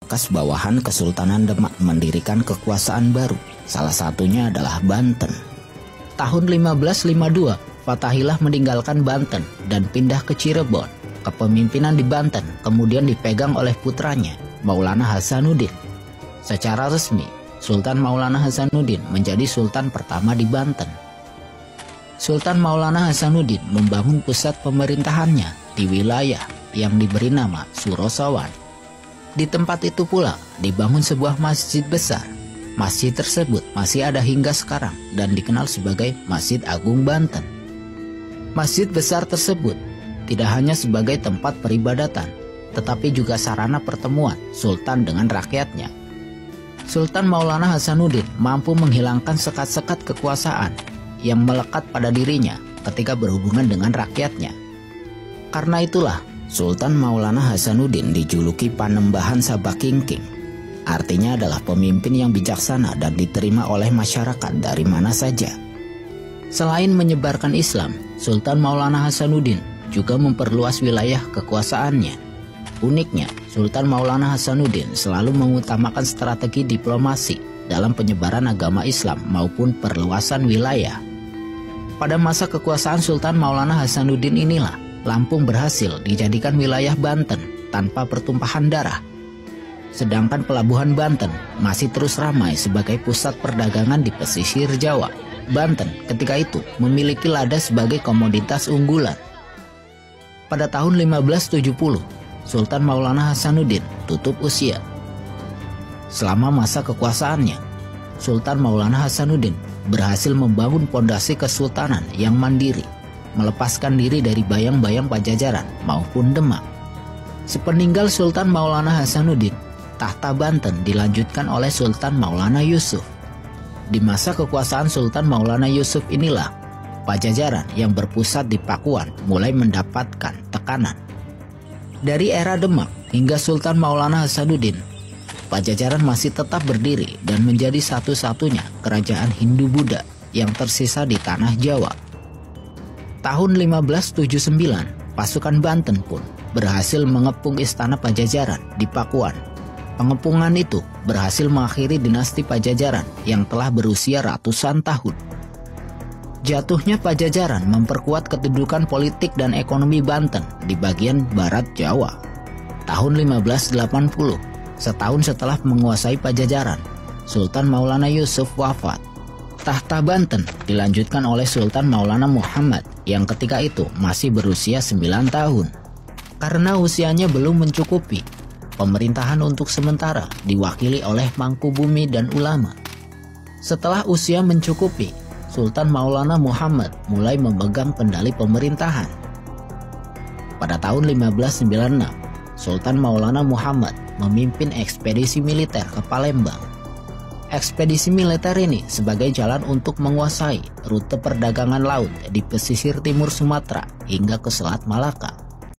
bekas bawahan Kesultanan Demak mendirikan kekuasaan baru, salah satunya adalah Banten. Tahun 1552, Fatahillah meninggalkan Banten dan pindah ke Cirebon. Kepemimpinan di Banten kemudian dipegang oleh putranya, Maulana Hasanuddin. Secara resmi, Sultan Maulana Hasanuddin menjadi sultan pertama di Banten. Sultan Maulana Hasanuddin membangun pusat pemerintahannya di wilayah yang diberi nama Surosawan. Di tempat itu pula dibangun sebuah masjid besar. Masjid tersebut masih ada hingga sekarang dan dikenal sebagai Masjid Agung Banten. Masjid besar tersebut tidak hanya sebagai tempat peribadatan, tetapi juga sarana pertemuan sultan dengan rakyatnya. Sultan Maulana Hasanuddin mampu menghilangkan sekat-sekat kekuasaan yang melekat pada dirinya ketika berhubungan dengan rakyatnya. Karena itulah, Sultan Maulana Hasanuddin dijuluki Panembahan Sabakingking. Artinya adalah pemimpin yang bijaksana dan diterima oleh masyarakat dari mana saja. Selain menyebarkan Islam, Sultan Maulana Hasanuddin juga memperluas wilayah kekuasaannya. Uniknya, Sultan Maulana Hasanuddin selalu mengutamakan strategi diplomasi dalam penyebaran agama Islam maupun perluasan wilayah. Pada masa kekuasaan Sultan Maulana Hasanuddin inilah, Lampung berhasil dijadikan wilayah Banten tanpa pertumpahan darah. Sedangkan pelabuhan Banten masih terus ramai sebagai pusat perdagangan di pesisir Jawa. Banten ketika itu memiliki lada sebagai komoditas unggulan. Pada tahun 1570, Sultan Maulana Hasanuddin tutup usia. Selama masa kekuasaannya, Sultan Maulana Hasanuddin berhasil membangun pondasi kesultanan yang mandiri, melepaskan diri dari bayang-bayang Pajajaran maupun Demak. Sepeninggal Sultan Maulana Hasanuddin, tahta Banten dilanjutkan oleh Sultan Maulana Yusuf. Di masa kekuasaan Sultan Maulana Yusuf inilah, Pajajaran yang berpusat di Pakuan mulai mendapatkan tekanan. Dari era Demak hingga Sultan Maulana Hasanuddin, Pajajaran masih tetap berdiri dan menjadi satu-satunya kerajaan Hindu-Buddha yang tersisa di tanah Jawa. Tahun 1579, pasukan Banten pun berhasil mengepung istana Pajajaran di Pakuan. Pengepungan itu berhasil mengakhiri dinasti Pajajaran yang telah berusia ratusan tahun. Jatuhnya Pajajaran memperkuat kedudukan politik dan ekonomi Banten di bagian barat Jawa. Tahun 1580, setahun setelah menguasai Pajajaran, Sultan Maulana Yusuf wafat. Tahta Banten dilanjutkan oleh Sultan Maulana Muhammad yang ketika itu masih berusia 9 tahun. Karena usianya belum mencukupi, pemerintahan untuk sementara diwakili oleh Mangkubumi dan ulama. Setelah usia mencukupi, Sultan Maulana Muhammad mulai memegang kendali pemerintahan. Pada tahun 1596, Sultan Maulana Muhammad memimpin ekspedisi militer ke Palembang. Ekspedisi militer ini sebagai jalan untuk menguasai rute perdagangan laut di pesisir timur Sumatera hingga ke Selat Malaka.